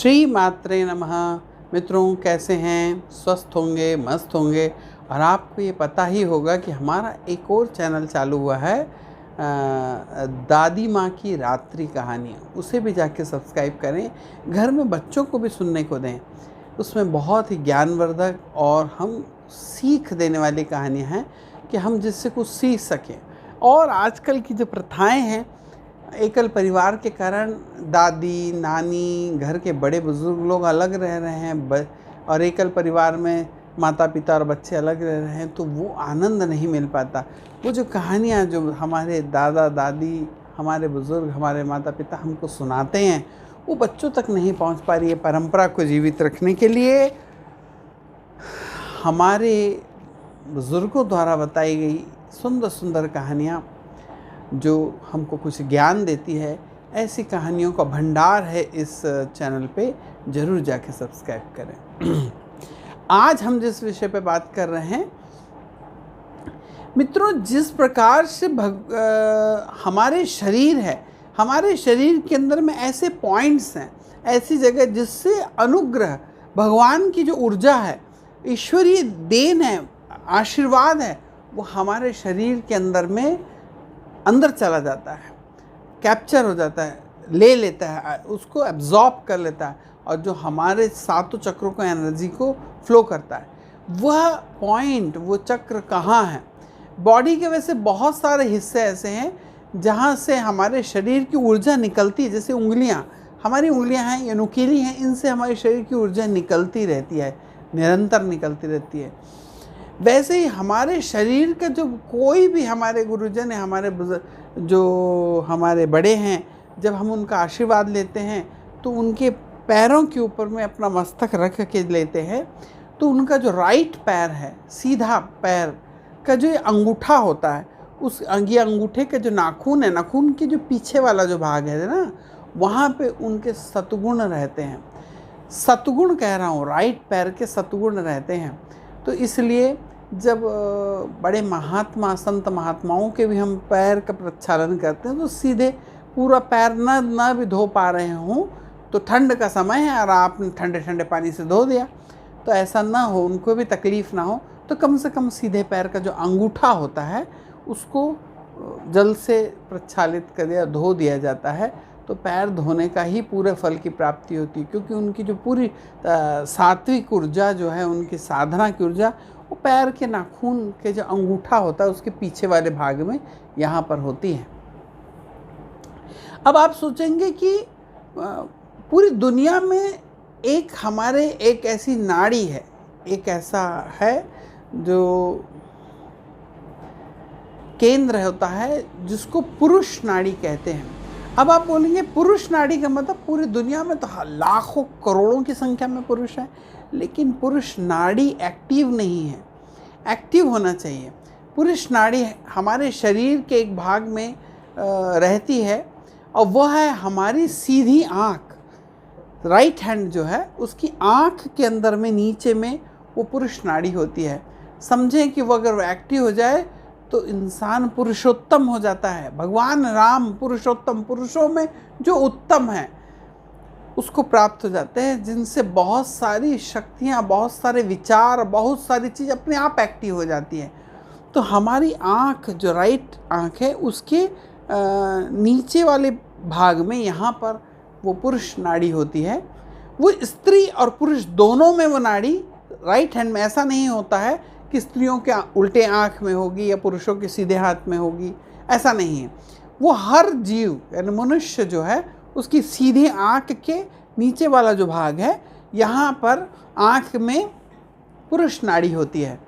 श्री मात्रे नमः। मित्रों, कैसे हैं? स्वस्थ होंगे, मस्त होंगे। और आपको ये पता ही होगा कि हमारा एक और चैनल चालू हुआ है, दादी माँ की रात्रि कहानियाँ। उसे भी जाके सब्सक्राइब करें, घर में बच्चों को भी सुनने को दें। उसमें बहुत ही ज्ञानवर्धक और हम सीख देने वाली कहानियाँ हैं कि हम जिससे कुछ सीख सकें। और आजकल की जो प्रथाएं हैं, एकल परिवार के कारण दादी नानी, घर के बड़े बुजुर्ग लोग अलग रह रहे हैं और एकल परिवार में माता पिता और बच्चे अलग रह रहे हैं, तो वो आनंद नहीं मिल पाता। वो जो कहानियाँ जो हमारे दादा दादी, हमारे बुजुर्ग, हमारे माता पिता हमको सुनाते हैं, वो बच्चों तक नहीं पहुंच पा रही है। परंपरा को जीवित रखने के लिए हमारे बुजुर्गों द्वारा बताई गई सुंदर सुंदर कहानियाँ जो हमको कुछ ज्ञान देती है, ऐसी कहानियों का भंडार है इस चैनल पे। ज़रूर जाके सब्सक्राइब करें। आज हम जिस विषय पे बात कर रहे हैं मित्रों, जिस प्रकार से हमारे शरीर है, हमारे शरीर के अंदर में ऐसे पॉइंट्स हैं, ऐसी जगह जिससे अनुग्रह, भगवान की जो ऊर्जा है, ईश्वरीय देन है, आशीर्वाद है, वो हमारे शरीर के अंदर चला जाता है, कैप्चर हो जाता है, ले लेता है, उसको एब्जॉर्ब कर लेता है, और जो हमारे सातों चक्रों को एनर्जी को फ्लो करता है। वह पॉइंट, वो चक्र कहाँ है? बॉडी के वैसे बहुत सारे हिस्से ऐसे हैं जहाँ से हमारे शरीर की ऊर्जा निकलती है। जैसे उंगलियाँ, हमारी उंगलियाँ हैं, ये नुकीली हैं, इनसे हमारे शरीर की ऊर्जा निकलती रहती है, निरंतर निकलती रहती है। वैसे ही हमारे शरीर का जो कोई भी हमारे गुरुजन है, हमारे जो हमारे बड़े हैं, जब हम उनका आशीर्वाद लेते हैं तो उनके पैरों के ऊपर में अपना मस्तक रख के लेते हैं, तो उनका जो राइट पैर है, सीधा पैर का जो अंगूठा होता है, उस ये अंगूठे के जो नाखून है, नाखून के जो पीछे वाला जो भाग है ना, वहाँ पे उनके सतगुण रहते हैं। सतगुण कह रहा हूँ, राइट पैर के सतगुण रहते हैं। तो इसलिए जब बड़े महात्मा, संत महात्माओं के भी हम पैर का प्रक्षालन करते हैं, तो सीधे पूरा पैर न भी धो पा रहे हों, तो ठंड का समय है और आपने ठंडे ठंडे पानी से धो दिया, तो ऐसा ना हो, उनको भी तकलीफ़ ना हो, तो कम से कम सीधे पैर का जो अंगूठा होता है उसको जल से प्रक्षालित कर दिया, धो दिया जाता है। तो पैर धोने का ही पूरे फल की प्राप्ति होती है, क्योंकि उनकी जो पूरी सात्विक ऊर्जा जो है, उनकी साधना की ऊर्जा, वो पैर के नाखून के जो अंगूठा होता है उसके पीछे वाले भाग में यहाँ पर होती है। अब आप सोचेंगे कि पूरी दुनिया में हमारे एक ऐसी नाड़ी है, एक ऐसा है जो केंद्र होता है जिसको पुरुष नाड़ी कहते हैं। अब आप बोलेंगे पुरुष नाड़ी का मतलब पूरी दुनिया में तो लाखों करोड़ों की संख्या में पुरुष हैं, लेकिन पुरुष नाड़ी एक्टिव नहीं है। एक्टिव होना चाहिए। पुरुष नाड़ी हमारे शरीर के एक भाग में रहती है, और वह है हमारी सीधी आँख। राइट हैंड जो है, उसकी आँख के अंदर में नीचे में वो पुरुष नाड़ी होती है। समझें कि वो अगर एक्टिव हो जाए तो इंसान पुरुषोत्तम हो जाता है। भगवान राम पुरुषोत्तम, पुरुषों में जो उत्तम है उसको प्राप्त हो जाते हैं, जिनसे बहुत सारी शक्तियाँ, बहुत सारे विचार, बहुत सारी चीज़ अपने आप एक्टिव हो जाती है। तो हमारी आँख, जो राइट आँख है, उसके नीचे वाले भाग में यहाँ पर वो पुरुष नाड़ी होती है। वो स्त्री और पुरुष दोनों में वो नाड़ी राइट हैंड में, ऐसा नहीं होता है कि स्त्रियों के उल्टे आँख में होगी या पुरुषों के सीधे हाथ में होगी, ऐसा नहीं है। वो हर जीव यानी मनुष्य जो है, उसकी सीधे आँख के नीचे वाला जो भाग है, यहाँ पर आँख में पुरुष नाड़ी होती है।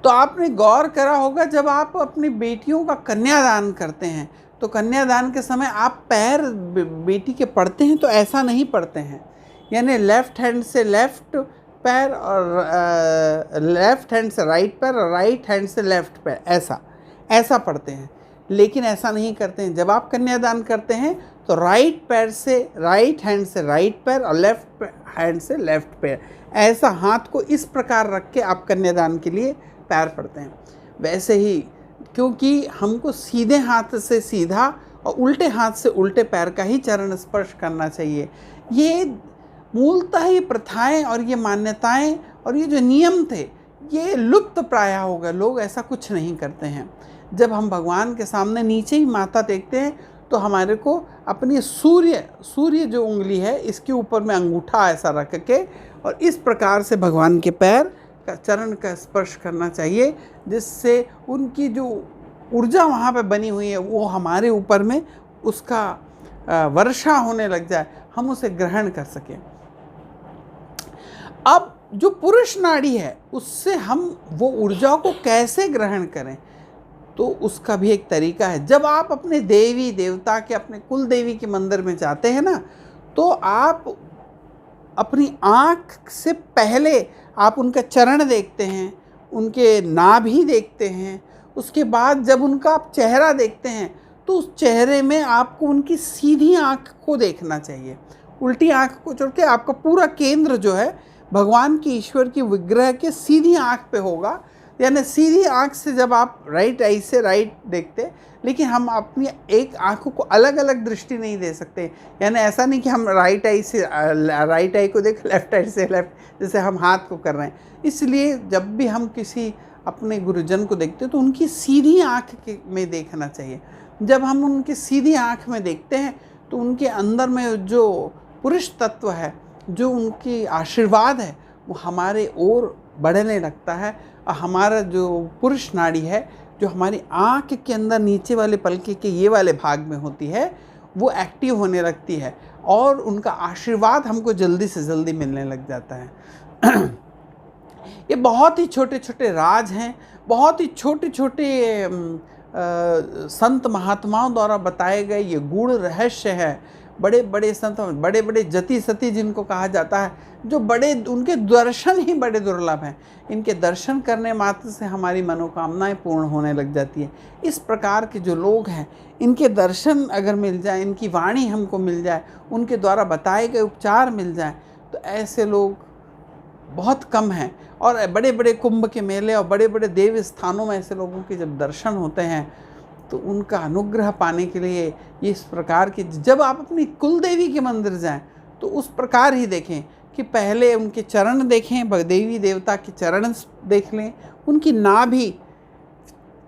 तो आपने गौर करा होगा, जब आप अपनी बेटियों का कन्यादान करते हैं, तो कन्यादान के समय आप पैर बेटी के पढ़ते हैं, तो ऐसा नहीं पढ़ते हैं, यानी लेफ़्ट हैंड से लेफ़्ट पैर और लेफ़्ट हैंड से राइट पैर और राइट हैंड से लेफ़्ट पैर, ऐसा पढ़ते हैं। लेकिन ऐसा नहीं करते हैं। जब आप कन्यादान करते हैं तो राइट पैर से, राइट हैंड से राइट पैर और लेफ़्ट हैंड से लेफ़्ट पैर, ऐसा हाथ को इस प्रकार रख के आप कन्यादान के लिए पैर पढ़ते हैं। वैसे ही, क्योंकि हमको सीधे हाथ से सीधा और उल्टे हाथ से उल्टे पैर का ही चरण स्पर्श करना चाहिए। ये मूलतः ही प्रथाएं और ये मान्यताएं और ये जो नियम थे ये लुप्त प्राय हो गए। लोग ऐसा कुछ नहीं करते हैं। जब हम भगवान के सामने नीचे ही माथा टेकते हैं तो हमारे को अपनी सूर्य जो उंगली है इसके ऊपर में अंगूठा ऐसा रख के और इस प्रकार से भगवान के पैर का चरण का स्पर्श करना चाहिए, जिससे उनकी जो ऊर्जा वहाँ पे बनी हुई है वो हमारे ऊपर में उसका वर्षा होने लग जाए, हम उसे ग्रहण कर सकें। अब जो पुरुष नाड़ी है उससे हम वो ऊर्जा को कैसे ग्रहण करें, तो उसका भी एक तरीका है। जब आप अपने देवी देवता के अपने कुल देवी के मंदिर में जाते हैं ना, तो आप अपनी आँख से पहले आप उनका चरण देखते हैं, उनके नाभि देखते हैं। उसके बाद जब उनका आप चेहरा देखते हैं तो उस चेहरे में आपको उनकी सीधी आँख को देखना चाहिए। उल्टी आँख को छोड़ के आपका पूरा केंद्र जो है भगवान की ईश्वर की विग्रह के सीधी आँख पे होगा। यानी सीधी आँख से जब आप राइट आई से राइट देखते, लेकिन हम अपनी एक आँखों को अलग अलग दृष्टि नहीं दे सकते। यानी ऐसा नहीं कि हम राइट आई से राइट आई को देख, लेफ्ट आई से लेफ्ट, जैसे हम हाथ को कर रहे हैं। इसलिए जब भी हम किसी अपने गुरुजन को देखते हैं तो उनकी सीधी आँख में देखना चाहिए। जब हम उनकी सीधी आँख में देखते हैं तो उनके अंदर में जो पुरुष तत्व है, जो उनकी आशीर्वाद है, वो हमारे ओर बढ़ने लगता है। और हमारा जो पुरुष नाड़ी है जो हमारी आँख के अंदर नीचे वाले पलके के ये वाले भाग में होती है, वो एक्टिव होने लगती है और उनका आशीर्वाद हमको जल्दी से जल्दी मिलने लग जाता है। ये बहुत ही छोटे छोटे राज हैं, बहुत ही छोटे छोटे संत महात्माओं द्वारा बताए गए ये गूढ़ रहस्य है। बड़े बड़े संत, बड़े बड़े जति सती जिनको कहा जाता है, जो बड़े, उनके दर्शन ही बड़े दुर्लभ हैं। इनके दर्शन करने मात्र से हमारी मनोकामनाएं पूर्ण होने लग जाती है। इस प्रकार के जो लोग हैं, इनके दर्शन अगर मिल जाए, इनकी वाणी हमको मिल जाए, उनके द्वारा बताए गए उपचार मिल जाए, तो ऐसे लोग बहुत कम हैं। और बड़े बड़े कुंभ के मेले और बड़े बड़े देव स्थानों में ऐसे लोगों के जब दर्शन होते हैं तो उनका अनुग्रह पाने के लिए ये इस प्रकार की, जब आप अपनी कुल देवी के मंदिर जाएं तो उस प्रकार ही देखें कि पहले उनके चरण देखें, देवी देवता के चरण देख लें, उनकी नाभि,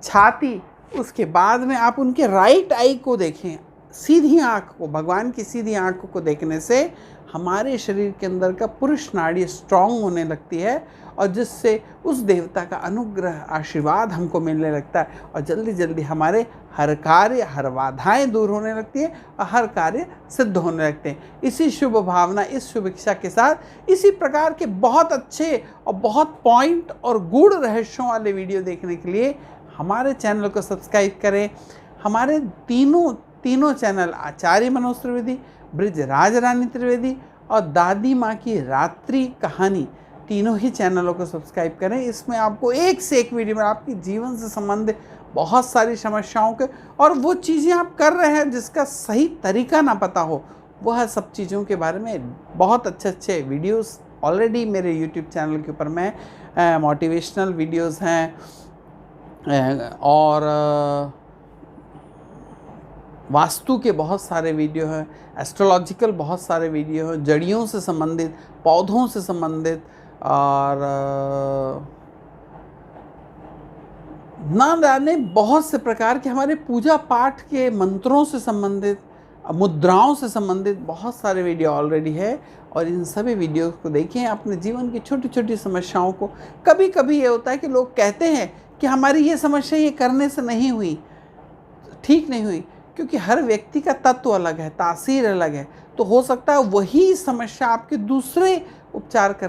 छाती, उसके बाद में आप उनके राइट आई को देखें, सीधी आँख को, भगवान की सीधी आँख को देखने से हमारे शरीर के अंदर का पुरुष नाड़ी स्ट्रांग होने लगती है और जिससे उस देवता का अनुग्रह, आशीर्वाद हमको मिलने लगता है और जल्दी जल्दी हमारे हर कार्य, हर बाधाएं दूर होने लगती है और हर कार्य सिद्ध होने लगते हैं। इसी शुभ भावना, इस शुभ इच्छा के साथ इसी प्रकार के बहुत अच्छे और बहुत पॉइंट और गूढ़ रहस्यों वाले वीडियो देखने के लिए हमारे चैनल को सब्सक्राइब करें। हमारे तीनों चैनल, आचार्य मनोज त्रिवेदी, ब्रिज राज रानी त्रिवेदी और दादी माँ की रात्रि कहानी, तीनों ही चैनलों को सब्सक्राइब करें। इसमें आपको एक से एक वीडियो में आपकी जीवन से संबंधित बहुत सारी समस्याओं के और वो चीज़ें आप कर रहे हैं जिसका सही तरीका ना पता हो, वह सब चीज़ों के बारे में बहुत अच्छे अच्छे वीडियोस ऑलरेडी मेरे यूट्यूब चैनल के ऊपर में मोटिवेशनल वीडियोस हैं और वास्तु के बहुत सारे वीडियो हैं, एस्ट्रोलॉजिकल बहुत सारे वीडियो हैं, जड़ियों से संबंधित, पौधों से संबंधित और ना जाने बहुत से प्रकार के हमारे पूजा पाठ के मंत्रों से संबंधित, मुद्राओं से संबंधित बहुत सारे वीडियो ऑलरेडी है। और इन सभी वीडियोस को देखें, अपने जीवन की छोटी छोटी समस्याओं को, कभी कभी ये होता है कि लोग कहते हैं कि हमारी ये समस्या ये करने से नहीं हुई, ठीक नहीं हुई, क्योंकि हर व्यक्ति का तत्व अलग है, तासीर अलग है। तो हो सकता है वही समस्या आपके दूसरे उपचार कर